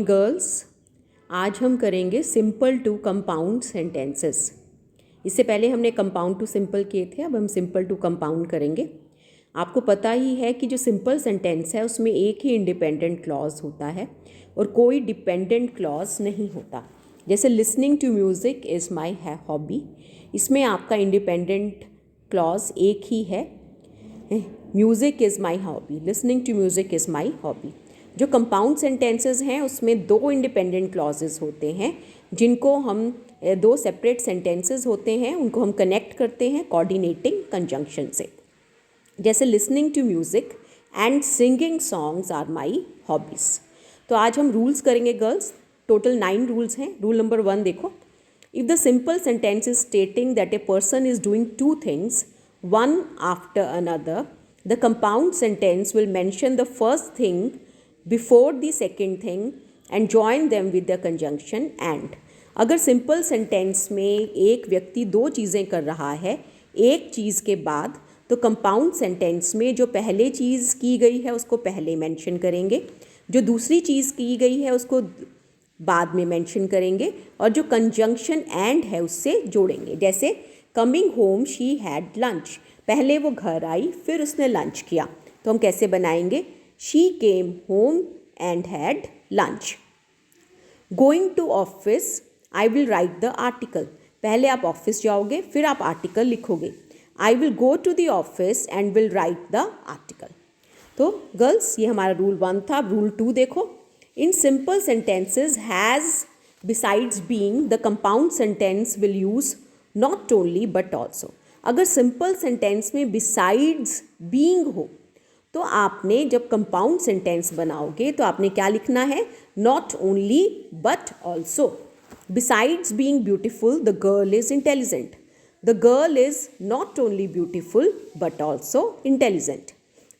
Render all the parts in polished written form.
Girls, आज हम करेंगे सिंपल टू कंपाउंड सेंटेंसेस। इससे पहले हमने कंपाउंड टू सिंपल किए थे, अब हम सिंपल टू कंपाउंड करेंगे। आपको पता ही है कि जो सिंपल सेंटेंस है उसमें एक ही इंडिपेंडेंट क्लॉज होता है और कोई डिपेंडेंट क्लॉज नहीं होता। जैसे listening to music is my hobby, इसमें आपका इंडिपेंडेंट क्लॉज एक ही है, music is my hobby, listening to music is my hobby. जो कंपाउंड सेंटेंसेस हैं उसमें दो इंडिपेंडेंट क्लॉजेस होते हैं, जिनको हम दो सेपरेट सेंटेंसेस होते हैं, उनको हम कनेक्ट करते हैं कोऑर्डिनेटिंग कंजंक्शन से। जैसे listening to music and singing songs are my hobbies. तो आज हम रूल्स करेंगे गर्ल्स, टोटल 9 रूल्स हैं। रूल नंबर 1 देखो, if the simple sentence is stating that a person is doing 2 things one after another, the compound sentence will mention the first thing before the second thing and join them with the conjunction and. अगर simple sentence में एक व्यक्ति दो चीज़ें कर रहा है एक चीज़ के बाद, तो कंपाउंड सेंटेंस में जो पहले चीज़ की गई है उसको पहले मेंशन करेंगे, जो दूसरी चीज़ की गई है उसको बाद में मेंशन करेंगे, और जो कंजंक्शन एंड है उससे जोड़ेंगे। जैसे coming home she had lunch, पहले वो घर आई फिर उसने लंच किया, तो हम कैसे बनाएंगे? She came home and had lunch. Going to office, I will write the article. पहले आप ऑफिस जाओगे फिर आप आर्टिकल लिखोगे। I will go to the office and will write the article. तो गर्ल्स, ये हमारा रूल 1 था। रूल 2 देखो, in simple sentences has besides being, the compound sentence will use not only but also. अगर सिंपल सेंटेंस में besides being हो तो आपने जब कंपाउंड सेंटेंस बनाओगे तो आपने क्या लिखना है? Not only but also. Besides being beautiful the girl is intelligent, the girl is not only beautiful but also intelligent.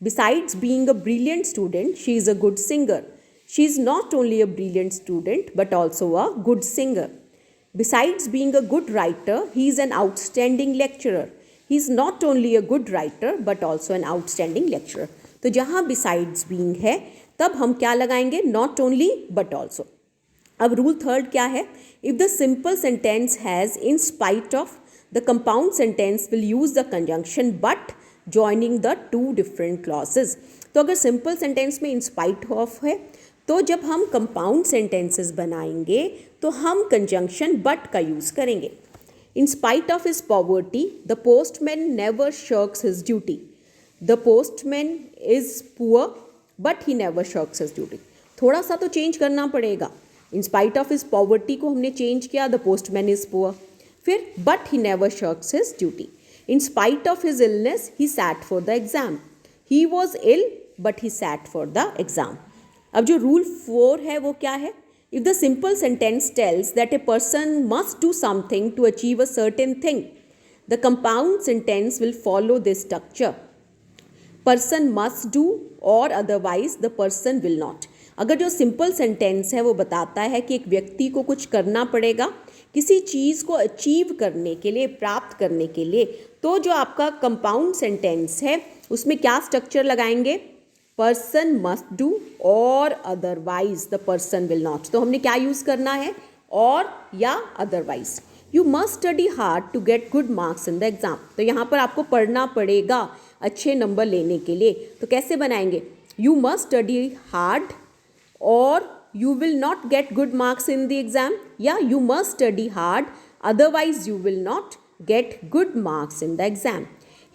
Besides being a brilliant student she is a good singer, she is not only a brilliant student but also a good singer. Besides being a good writer, he is an outstanding lecturer. He is not only a good writer but also an outstanding lecturer. तो जहाँ besides being है तब हम क्या लगाएंगे? Not only but also. अब rule 3 क्या है? If the simple sentence has in spite of, the compound sentence will use the conjunction but joining the 2 different clauses. तो अगर simple sentence में in spite of है तो जब हम कंपाउंड सेंटेंसेस बनाएंगे तो हम कंजंक्शन बट का यूज़ करेंगे। In spite of his poverty the postman never shirks his duty, the postman is poor but he never shirks his duty. थोड़ा सा तो चेंज करना पड़ेगा। In spite of his poverty को हमने चेंज किया, द पोस्टमैन इज़ पुअर, फिर but he never shirks his duty. In spite of his illness he sat for the exam, he was ill but he sat for the exam. अब जो rule 4 है वो क्या है? If the simple sentence tells that a person must do something to achieve a certain thing, the compound sentence will follow this structure. Person must do और otherwise the person will not. अगर जो simple sentence है वो बताता है कि एक व्यक्ति को कुछ करना पड़ेगा किसी चीज़ को अचीव करने के लिए, प्राप्त करने के लिए, तो जो आपका कंपाउंड सेंटेंस है उसमें क्या स्ट्रक्चर लगाएंगे? पर्सन मस्ट डू और otherwise the person will not. तो हमने क्या यूज़ करना है? और या otherwise. You must study hard to get good marks in the exam. तो यहाँ पर आपको पढ़ना पड़ेगा अच्छे नंबर लेने के लिए, तो कैसे बनाएंगे? यू मस्ट स्टडी हार्ड और you will not get good marks in the exam, या you must study hard otherwise you will not get good marks in the exam.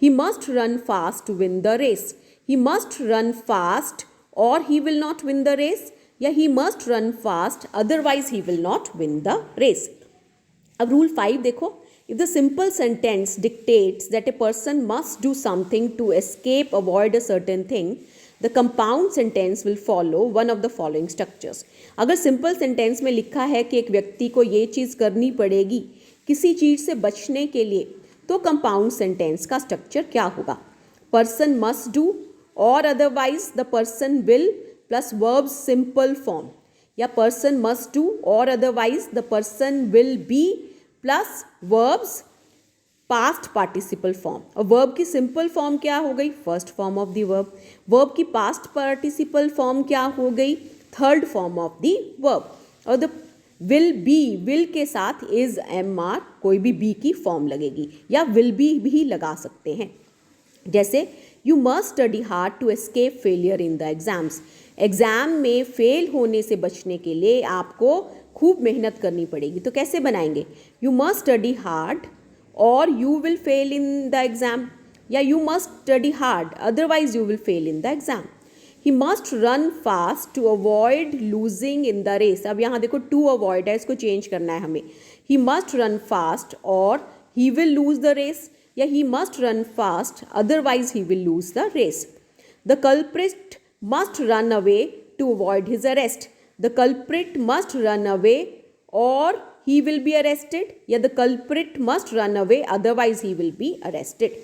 He must run fast to win the race, he must run fast or he will not win the race, या he must run fast otherwise he will not win the race. अब rule 5 देखो, if the simple sentence dictates that a person must do something to escape, avoid a certain thing, the compound sentence will follow one of the following structures. अगर simple sentence में लिखा है कि एक व्यक्ति को ये चीज़ करनी पड़ेगी किसी चीज़ से बचने के लिए, तो compound sentence का structure क्या होगा? Person must do और otherwise the person will plus verb simple form, या पर्सन मस्ट डू और otherwise the person will be plus verbs past participle form. और वर्ब की सिंपल फॉर्म क्या हो गई? First form of the verb. Verb की past participle form क्या हो गई? Third form of the verb. और द विल बी, विल के साथ इज एम आर कोई भी बी की फॉर्म लगेगी, या विल बी भी लगा सकते हैं। जैसे you must study hard to escape failure in the exams. Exam में फेल होने से बचने के लिए आपको खूब मेहनत करनी पड़ेगी। तो कैसे बनाएंगे? यू मस्ट स्टडी हार्ड और you will fail in the exam, या you must study hard otherwise you will fail in the exam. He must run fast to avoid losing in the race. अब यहाँ देखो to avoid है, इसको change करना है हमें। ही मस्ट रन फास्ट और he will lose the race, या he must run fast otherwise he will lose the race. The culprit must run away to avoid his arrest. The culprit must run away or he will be arrested, या the culprit must run away otherwise he will be arrested.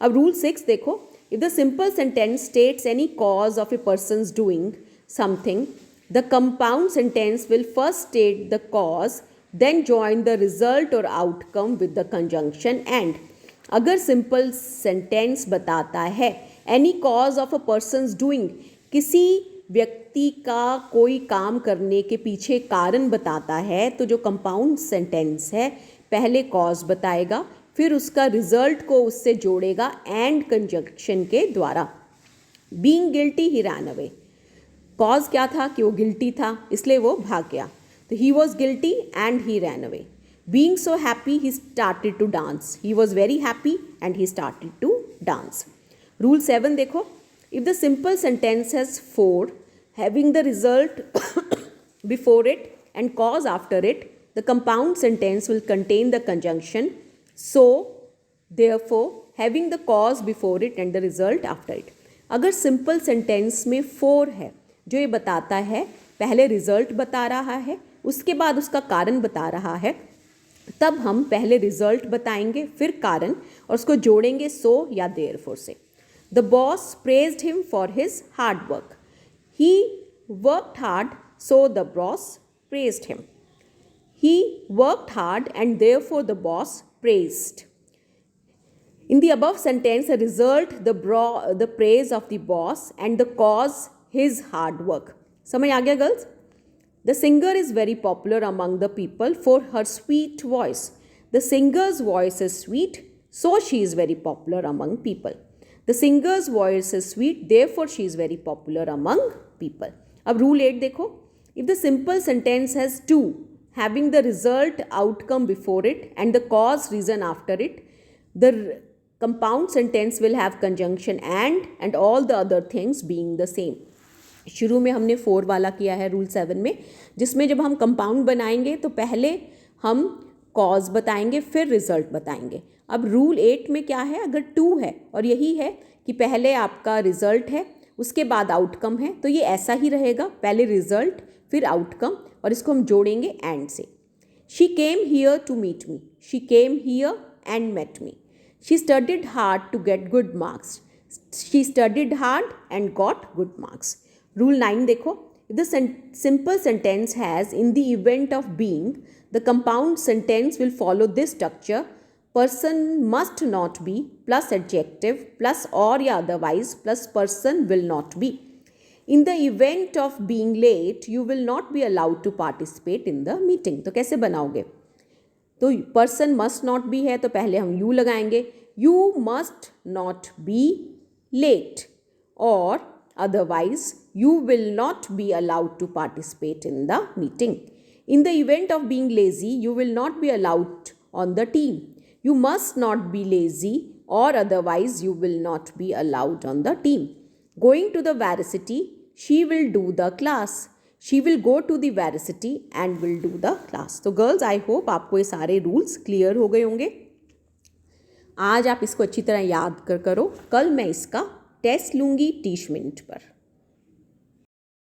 अब rule 6 देखो, if the simple sentence states any cause of a person's doing something, the compound sentence will first state the cause, then join the result or outcome with the conjunction and. अगर simple sentence बताता है any cause of a person's doing, किसी व्यक्ति का कोई काम करने के पीछे कारण बताता है, तो जो कंपाउंड सेंटेंस है पहले कॉज बताएगा, फिर उसका रिजल्ट को उससे जोड़ेगा एंड कंजंक्शन के द्वारा। बीइंग गिल्टी ही रैन अवे, कॉज क्या था कि वो गिल्टी था इसलिए वो भाग गया, तो he was guilty and he ran away. Being so happy, he started to dance. He was very happy and he started to dance. Rule 7 देखो, if the simple sentence has for, having the result before it and cause after it, the compound sentence will contain the conjunction so, therefore, having the cause before it and the result after it. अगर simple sentence में for है, जो ये बताता है पहले result बता रहा है, उसके बाद उसका कारण बता रहा है, तब हम पहले रिजल्ट बताएंगे फिर कारण और उसको जोड़ेंगे सो या देयरफॉर से। The boss praised him for his hard work. He worked hard so the boss praised him. He worked hard and therefore the boss praised. In the above sentence the result the praise of the boss and the cause his hard work. समझ आ गया girls? The singer is very popular among the people for her sweet voice. The singer's voice is sweet, so she is very popular among people. The singer's voice is sweet, therefore she is very popular among people. अब rule 8 देखो, if the simple sentence has to, having the result outcome before it and the cause reason after it, the compound sentence will have conjunction and all the other things being the same. शुरू में हमने 4 वाला किया है rule 7 में, जिसमें जब हम कंपाउंड बनाएंगे तो पहले हम कॉज बताएंगे फिर रिजल्ट बताएंगे। अब रूल 8 में क्या है, अगर 2 है और यही है कि पहले आपका रिजल्ट है उसके बाद आउटकम है, तो ये ऐसा ही रहेगा, पहले रिजल्ट फिर आउटकम और इसको हम जोड़ेंगे एंड से। She came here to meet me, she came here and met me. She studied hard to get good marks, she studied hard and got good marks. Rule 9 देखो, if the simple sentence has in the event of being, the compound sentence will follow this structure. Person must not be plus adjective plus or या otherwise plus person will not be. In the event of being late, you will not be allowed to participate in the meeting. तो कैसे बनाओगे? तो person must not be है तो पहले हम you लगाएंगे, you must not be late or otherwise you will not be allowed to participate in the meeting. In the event of being lazy, you will not be allowed on the team. You must not be lazy or otherwise you will not be allowed on the team. Going to the varsity, she will do the class. She will go to the varsity and will do the class. तो girls I hope आपको ये सारे rules clear हो गए होंगे। आज आप इसको अच्छी तरह याद करो, कल मैं इसका टेस्ट लूँगी 30 मिनट पर।